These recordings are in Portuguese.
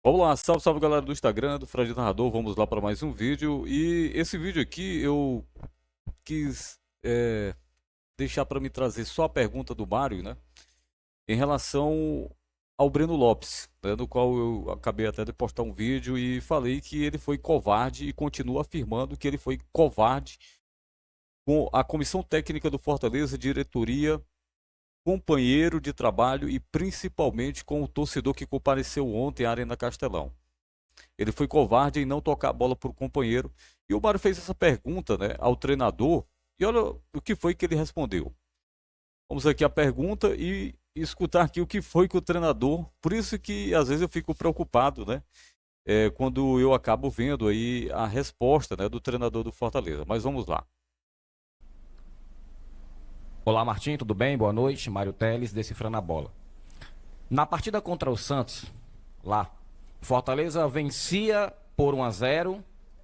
Vamos lá, salve, salve galera do Instagram, do Fred Narrador, vamos lá para mais um vídeo. E esse vídeo aqui eu quis deixar para me trazer só a pergunta do Mário, né? Em relação ao Breno Lopes, né, no qual eu acabei até de postar um vídeo e falei que ele foi covarde e continuo afirmando que ele foi covarde com a comissão técnica do Fortaleza, diretoria, companheiro de trabalho e principalmente com o torcedor que compareceu ontem à Arena Castelão. Ele foi covarde em não tocar a bola para o companheiro. E o Mário fez essa pergunta, né, ao treinador. E olha o que foi que ele respondeu. Vamos aqui a pergunta e escutar aqui o que foi que o treinador. Por isso que às vezes eu fico preocupado, né? Quando eu acabo vendo aí a resposta, né, do treinador do Fortaleza. Mas vamos lá. Olá, Martim, tudo bem? Boa noite. Mário Teles, Decifrando a Bola. Na partida contra o Santos, lá, Fortaleza vencia por 1-0.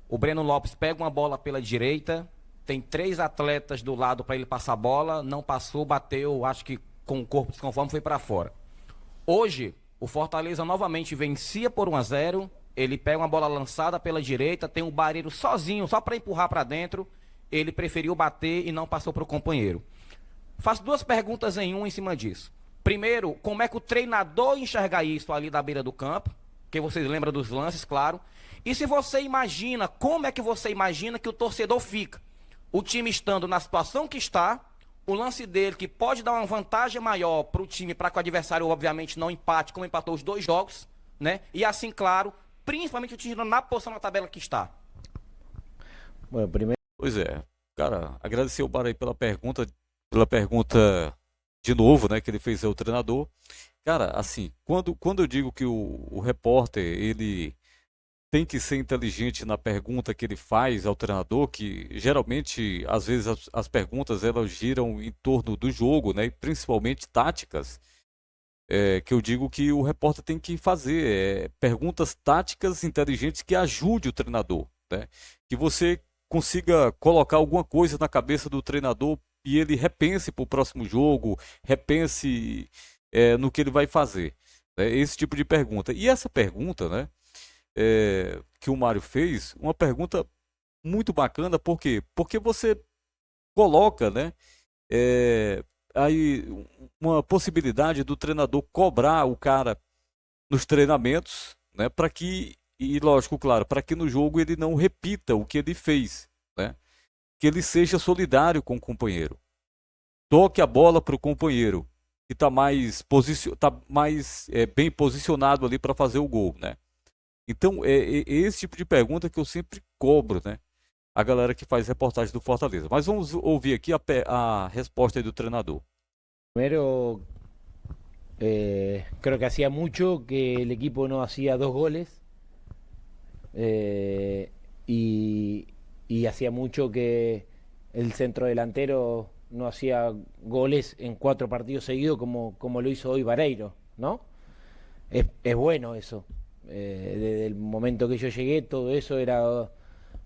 O Breno Lopes pega uma bola pela direita, tem 3 atletas do lado para ele passar a bola, não passou, bateu, acho que com o corpo desconforme foi para fora. Hoje, o Fortaleza novamente vencia por 1-0. Ele pega uma bola lançada pela direita, tem um Barreiro sozinho, só para empurrar para dentro. Ele preferiu bater e não passou para o companheiro. Faço 2 perguntas em uma em cima disso. Primeiro, como é que o treinador enxerga isso ali da beira do campo? Que vocês lembram dos lances, claro. E se você imagina, como é que você imagina que o torcedor fica? O time estando na situação que está, o lance dele que pode dar uma vantagem maior para o time, para que o adversário obviamente não empate, como empatou os 2 jogos, né? E assim, claro, principalmente o time na posição na tabela que está. Bueno, primero, Pois é, cara, agradecer o Mário aí pela pergunta de novo, né, que ele fez ao treinador. Cara, assim, quando eu digo que o repórter, ele tem que ser inteligente na pergunta que ele faz ao treinador, que geralmente, às vezes, as perguntas elas giram em torno do jogo, né? E principalmente táticas, que eu digo que o repórter tem que fazer perguntas táticas inteligentes que ajude o treinador, né? Que você consiga colocar alguma coisa na cabeça do treinador e ele repense para o próximo jogo, repense no que ele vai fazer, né? Esse tipo de pergunta. E essa pergunta, né? Que o Mário fez, uma pergunta muito bacana, por quê? Porque você coloca, né, é, aí uma possibilidade do treinador cobrar o cara nos treinamentos, né, para que, e lógico, claro, para que no jogo ele não repita o que ele fez, né, que ele seja solidário com o companheiro, toque a bola para o companheiro que está mais bem posicionado ali para fazer o gol, né? Então, é esse tipo de pergunta que eu sempre cobro, né? A galera que faz reportagem do Fortaleza. Mas vamos ouvir aqui a resposta aí do treinador. primero creo que hacía mucho que el equipo no hacía 2 goles eh, y, y hacía mucho que el centro delantero no hacía goles en 4 partidos seguidos como lo hizo hoy Vareiro, ¿no? Es bueno eso. Desde el momento que yo llegué, todo eso era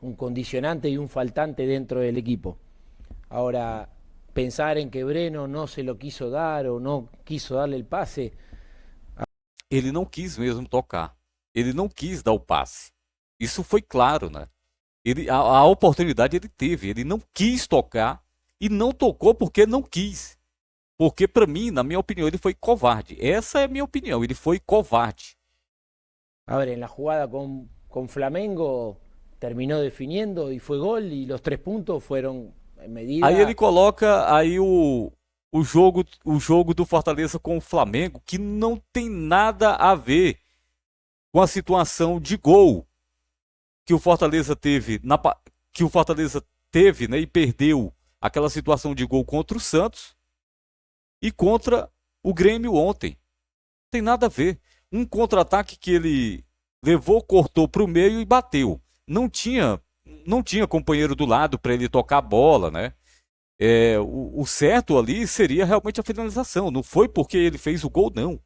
un condicionante y un faltante dentro del equipo. Ahora, pensar en que Breno no se lo quiso dar o no quiso darle el pase. Ele não quis mesmo tocar. Ele não quis dar o passe. Isso foi claro, né? A oportunidade ele teve. Ele não quis tocar e não tocou porque não quis. Porque, para mim, na minha opinião, ele foi covarde. Essa é a minha opinião. Ele foi covarde. A ver, en la jugada con Flamengo terminó definiendo y fue gol y los 3 puntos fueron en Aí ele medida. coloca aí o jogo do Fortaleza com o Flamengo, que não tem nada a ver com a situação de gol que o Fortaleza teve que o Fortaleza teve, né, e perdeu aquela situação de gol contra o Santos e contra o Grêmio ontem. Não tem nada a ver. Um contra-ataque que ele levou, cortou para o meio e bateu. Não tinha companheiro do lado para ele tocar a bola, né? O certo ali seria realmente a finalização. Não foi porque ele fez o gol, não.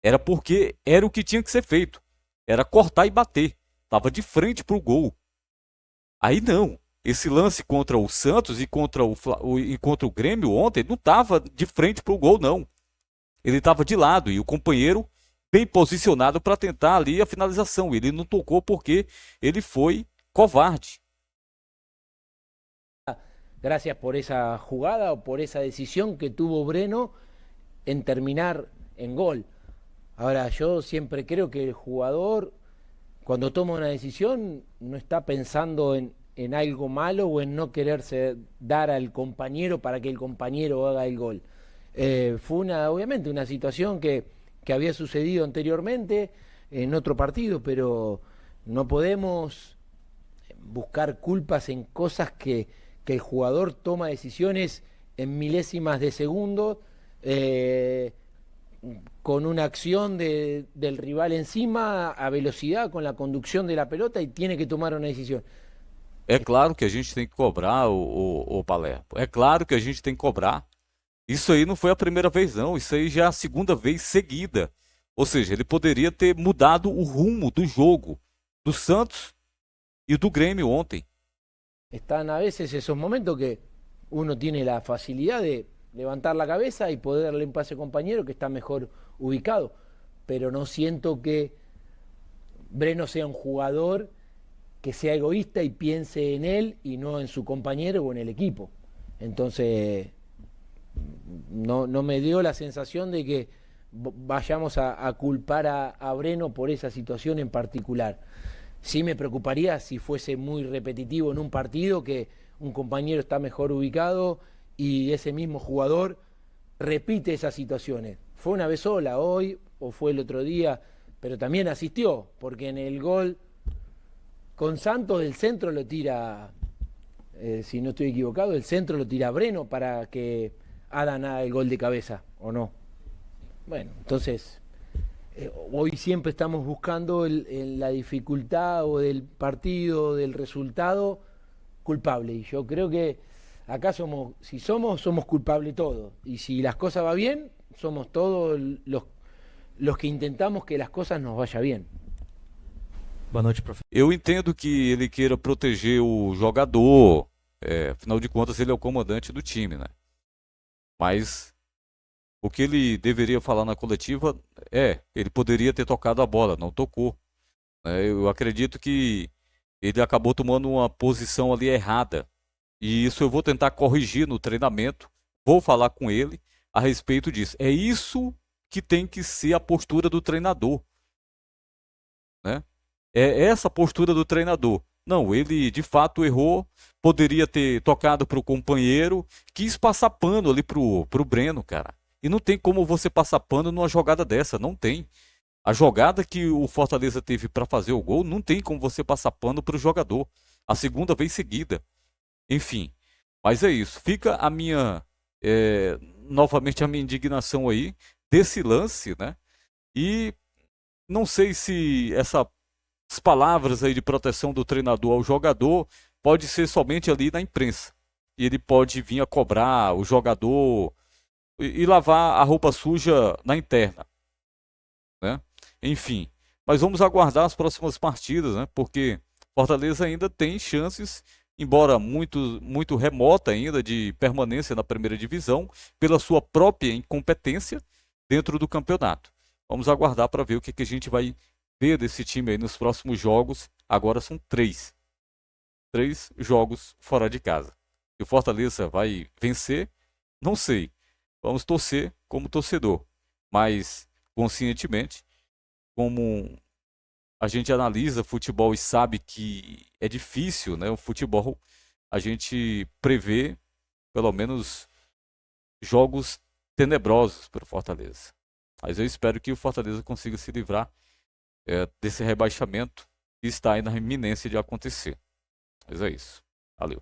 Era porque era o que tinha que ser feito. Era cortar e bater. Tava de frente pro gol. Aí não. Esse lance contra o Santos e contra o Grêmio ontem não tava de frente pro gol, não. Ele tava de lado e o companheiro bem posicionado para tentar ali a finalização. Ele não tocou porque ele foi covarde. Gracias por esa jugada o por esa decisión que tuvo Breno en terminar en gol. Ahora, yo siempre creo que el jugador, cuando toma una decisión, no está pensando en algo malo o en no quererse dar al compañero para que el compañero haga el gol. Fue obviamente una situación que había sucedido anteriormente en otro partido, pero no podemos buscar culpas en cosas que el jugador toma decisiones en milésimas de segundo, con una acción del rival encima, a velocidad, con la conducción de la pelota, y tiene que tomar una decisión. É claro que a gente tem que cobrar, o Palermo. É claro que a gente tem que cobrar. Isso aí não foi a primeira vez, não. Isso aí já é a segunda vez seguida. Ou seja, ele poderia ter mudado o rumo do jogo do Santos e do Grêmio ontem. Están a veces esos momentos que uno tiene la facilidad de levantar la cabeza y poder darle un pase a compañero que está mejor ubicado, pero no siento que Breno sea un jugador que sea egoísta y piense en él y no en su compañero o en el equipo. Entonces, no me dio la sensación de que vayamos a culpar a Breno por esa situación en particular. Sí me preocuparía si fuese muy repetitivo en un partido, que un compañero está mejor ubicado y ese mismo jugador repite esas situaciones. Fue una vez sola hoy o fue el otro día, pero también asistió, porque en el gol con Santos el centro lo tira, si no estoy equivocado, el centro lo tira Breno para que Adán haga el gol de cabeza, ¿o no? Bueno, entonces hoy siempre estamos buscando la dificultad o del partido, del resultado culpable, y yo creo que acá somos culpables todos, y si las cosas van bien, somos todos los que intentamos que las cosas nos vayan bien. Boa noite, professor. Eu entendo que ele queira proteger o jogador, afinal de contas ele é o comandante do time, né? Mas o que ele deveria falar na coletiva ele poderia ter tocado a bola, não tocou. Eu acredito que ele acabou tomando uma posição ali errada. E isso eu vou tentar corrigir no treinamento, vou falar com ele a respeito disso. É isso que tem que ser a postura do treinador, né? É essa postura do treinador. Não, ele de fato errou, poderia ter tocado para o companheiro, quis passar pano ali pro Breno, cara. E não tem como você passar pano numa jogada dessa, não tem. A jogada que o Fortaleza teve para fazer o gol, não tem como você passar pano para o jogador. A segunda vez seguida. Enfim, mas é isso. Fica a minha, novamente a minha indignação aí desse lance, né? E não sei se essas palavras aí de proteção do treinador ao jogador pode ser somente ali na imprensa. E ele pode vir a cobrar o jogador e lavar a roupa suja na interna, né? Enfim, mas vamos aguardar as próximas partidas, né? Porque Fortaleza ainda tem chances, embora muito remota ainda, de permanência na primeira divisão, pela sua própria incompetência dentro do campeonato. Vamos aguardar para ver o que a gente vai ver desse time aí nos próximos jogos. Agora são 3 jogos fora de casa. E o Fortaleza vai vencer? Não sei. Vamos torcer como torcedor, mas conscientemente, como a gente analisa futebol e sabe que é difícil, né? O futebol, a gente prevê pelo menos jogos tenebrosos para o Fortaleza. Mas eu espero que o Fortaleza consiga se livrar desse rebaixamento que está aí na iminência de acontecer. Mas é isso. Valeu.